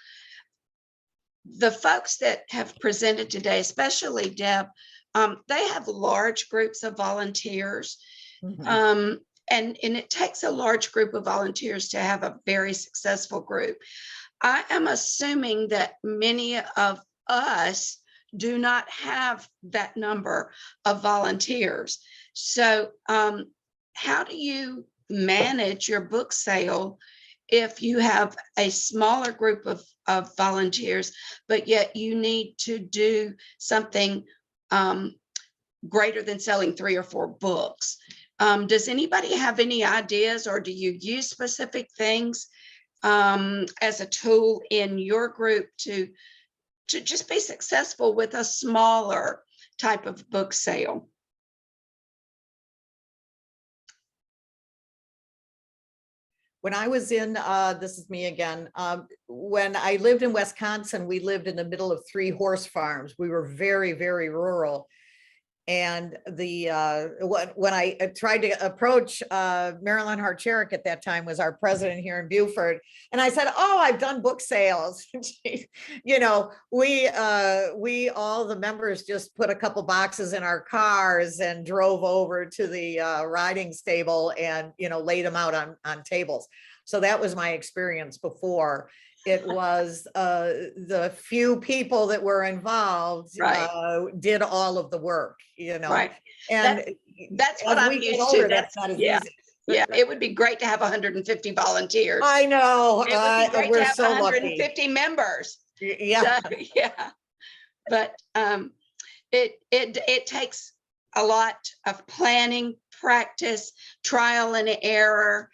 The folks that have presented today, especially Deb, they have large groups of volunteers. Mm-hmm. And it takes a large group of volunteers to have a very successful group. I am assuming that many of us do not have that number of volunteers. So how do you manage your book sale if you have a smaller group of volunteers, but yet you need to do something greater than selling 3 or 4 books? Does anybody have any ideas, or do you use specific things as a tool in your group to just be successful with a smaller type of book sale? When I was in, this is me again, when I lived in Wisconsin, we lived in the middle of 3 horse farms. We were very, very rural. And when I tried to approach Marilyn Harcherick at that time was our president here in Beaufort, and I said, "Oh, I've done book sales." You know, we all the members just put a couple boxes in our cars and drove over to the riding stable and laid them out on tables. So that was my experience before. It was the few people that were involved did all of the work, Right. and That's what I'm used to. That's not as easy. Yeah, it would be great to have 150 volunteers. I know. It would be great we're to have so 150 members. Yeah. So, yeah. But it takes a lot of planning, practice, trial and error,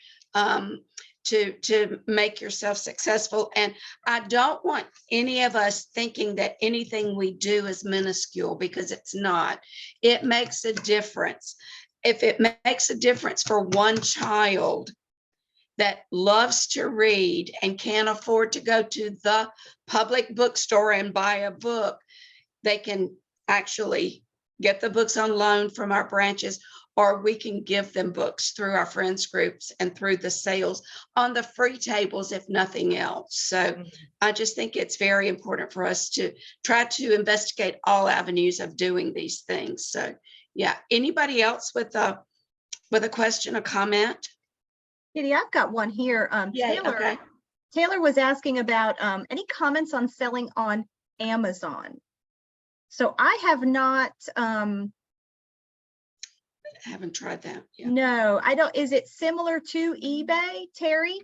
to make yourself successful. And I don't want any of us thinking that anything we do is minuscule, because it's not. It makes a difference. If it makes a difference for one child that loves to read and can't afford to go to the public bookstore and buy a book, they can actually get the books on loan from our branches, or we can give them books through our friends groups and through the sales on the free tables, if nothing else. So I just think it's very important for us to try to investigate all avenues of doing these things. So yeah, anybody else with a question or comment? Kitty, I've got one here. Yeah, okay. Taylor was asking about any comments on selling on Amazon. So I have not, I haven't tried that. Yeah. no, I don't. Is it similar to eBay, Terry?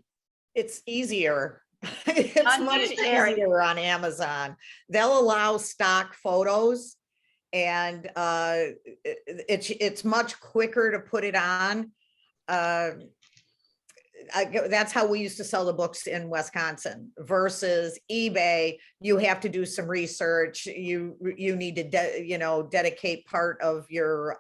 It's easier. It's much easier on Amazon. They'll allow stock photos, and it's much quicker to put it on. That's how we used to sell the books in Wisconsin versus eBay. You have to do some research. You need to dedicate part of your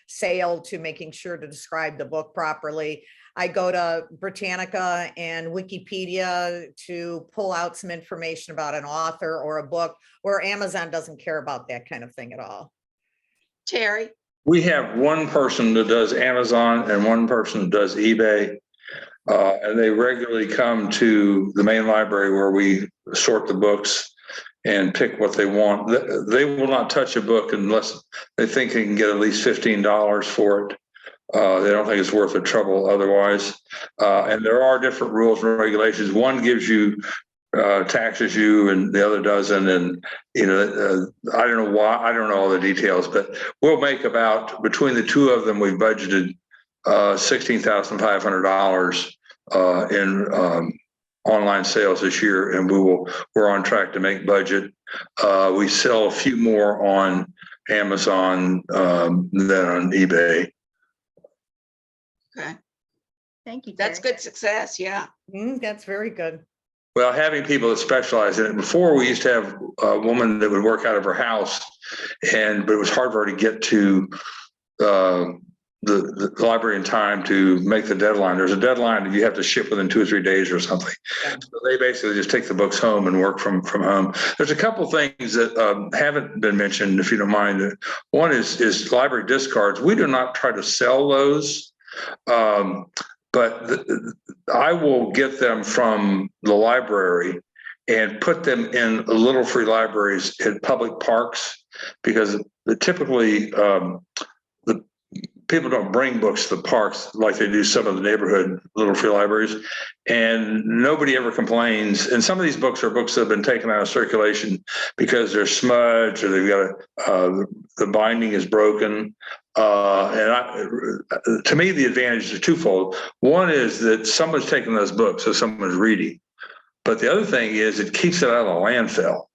sale to making sure to describe the book properly. I go to Britannica and Wikipedia to pull out some information about an author or a book, where Amazon doesn't care about that kind of thing at all. Terry? We have one person that does Amazon and one person that does eBay. And they regularly come to the main library where we sort the books and pick what they want. They will not touch a book unless they think they can get at least $15 for it. They don't think it's worth the trouble otherwise. And there are different rules and regulations. One gives you taxes you and the other doesn't. And, I don't know why, I don't know all the details, but we'll make about, between the two of them, we've budgeted $16,500 in online sales this year, and we're on track to make budget. We sell a few more on Amazon than on eBay. Okay. Thank you, Terry. That's good success. Yeah. That's very good. Well, having people that specialize in it. Before, we used to have a woman that would work out of her house, but it was hard for her to get to the library in time to make the deadline. There's a deadline that you have to ship within 2 or 3 days or something. Yeah. So they basically just take the books home and work from home. There's a couple things that haven't been mentioned, if you don't mind. One is library discards. We do not try to sell those, but I will get them from the library and put them in little free libraries in public parks, because typically people don't bring books to the parks like they do some of the neighborhood little free libraries, and nobody ever complains. And some of these books are books that have been taken out of circulation because they're smudged, or they've got the binding is broken. To me, the advantage is twofold. One is that someone's taking those books, so someone's reading. But the other thing is it keeps it out of the landfill.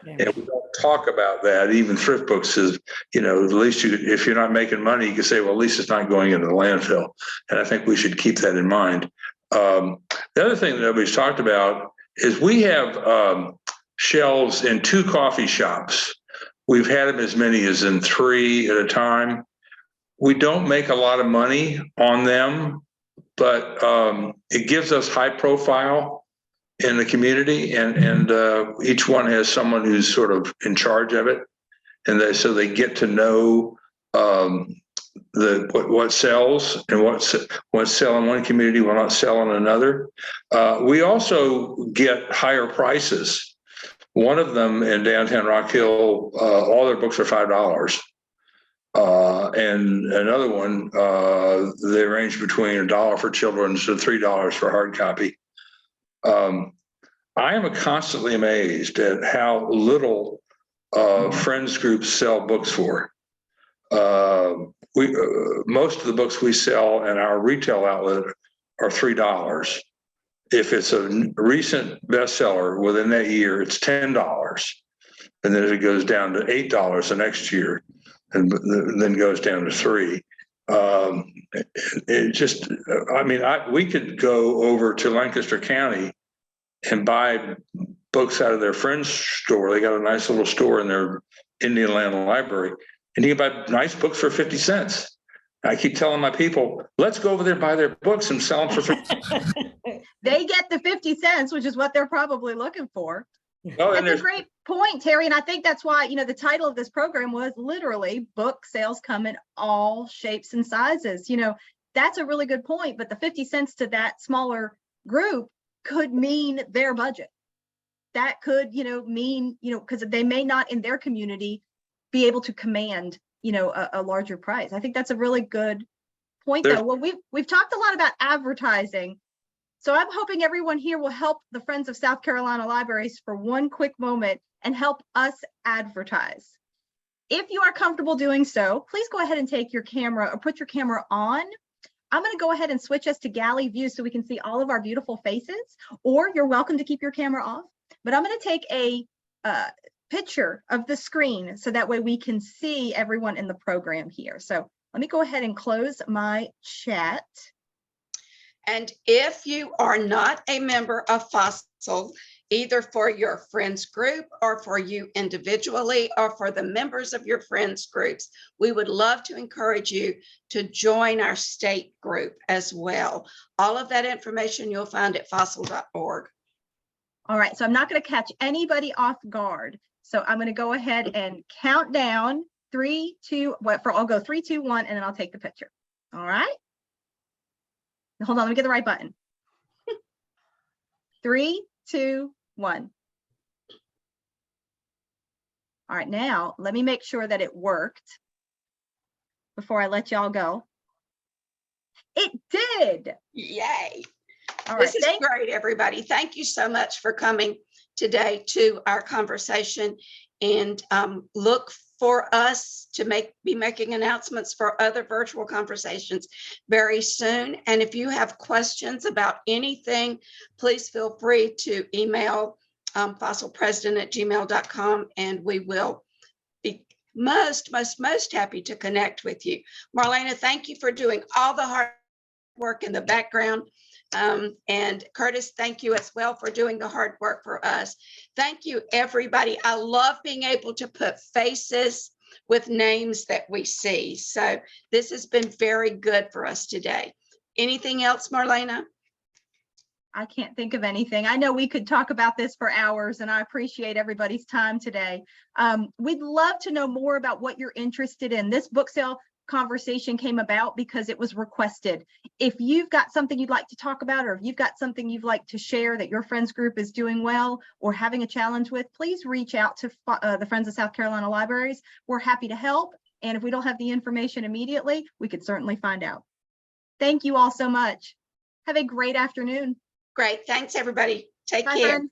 Yeah. And we don't talk about that. Even thrift books is, at least if you're not making money, you can say, well, at least it's not going into the landfill. And I think we should keep that in mind. The other thing that nobody's talked about is we have shelves in 2 coffee shops We've had them as many as in 3 at a time. We don't make a lot of money on them, but it gives us high profile in the community, and each one has someone who's sort of in charge of it, and so they get to know what sells and what sell in one community will not sell in another. We also get higher prices. One of them in downtown Rock Hill, all their books are $5. And another one, they range between $1 for children to $3 for hard copy. I am constantly amazed at how little friends groups sell books for. Most of the books we sell in our retail outlet are $3. If it's a recent bestseller within that year, it's $10. And then it goes down to $8 the next year, and then goes down to $3. It just, I mean, we could go over to Lancaster County and buy books out of their friend's store. They got a nice little store in their Indian Land Library, and you can buy nice books for 50 cents. I keep telling my people, let's go over there and buy their books and sell them for 50 cents. They get the 50 cents, which is what they're probably looking for. Oh, and That's a great point, Terry. And I think that's why, you know, the title of this program was literally book sales come in all shapes and sizes. You know, that's a really good point. But the 50 cents to that smaller group could mean their budget. That could, you know, mean, you know, because they may not in their community be able to command, you know, a larger price. I think that's a really good point, though. Well, we've talked a lot about advertising. So I'm hoping everyone here will help the Friends of South Carolina Libraries for one quick moment and help us advertise. If you are comfortable doing so, please go ahead and take your camera or put your camera on. I'm going to go ahead and switch us to galley view so we can see all of our beautiful faces, or you're welcome to keep your camera off. But I'm going to take a picture of the screen so that way we can see everyone in the program here. So let me go ahead and close my chat. And if you are not a member of Fossil, either for your friends group or for you individually or for the members of your friends groups, we would love to encourage you to join our state group as well. All of that information you'll find at fossil.org. All right, so I'm not going to catch anybody off guard. So I'm going to go ahead and count down 3, 2, I'll go 3, 2, 1, and then I'll take the picture. All right. Hold on, let me get the right button. 3, 2, 1. All right, now let me make sure that it worked before I let y'all go. It did. Yay. All This right, is great, everybody. Thank you so much for coming today to our conversation, and look for us to be making announcements for other virtual conversations very soon. And if you have questions about anything, please feel free to email fossilpresident@gmail.com, and we will be most happy to connect with you. Marlena, thank you for doing all the hard work in the background. And Curtis, thank you as well for doing the hard work for us. Thank you, everybody. I love being able to put faces with names that we see. So this has been very good for us today. Anything else, Marlena? I can't think of anything. I know we could talk about this for hours, and I appreciate everybody's time today. We'd love to know more about what you're interested in. This book sale conversation came about because it was requested. If you've got something you'd like to talk about, or if you've got something you'd like to share that your friends group is doing well or having a challenge with, please reach out to the Friends of South Carolina Libraries. We're happy to help. And if we don't have the information immediately, we could certainly find out. Thank you all so much. Have a great afternoon. Great. Thanks, everybody. Take Bye, care. friends.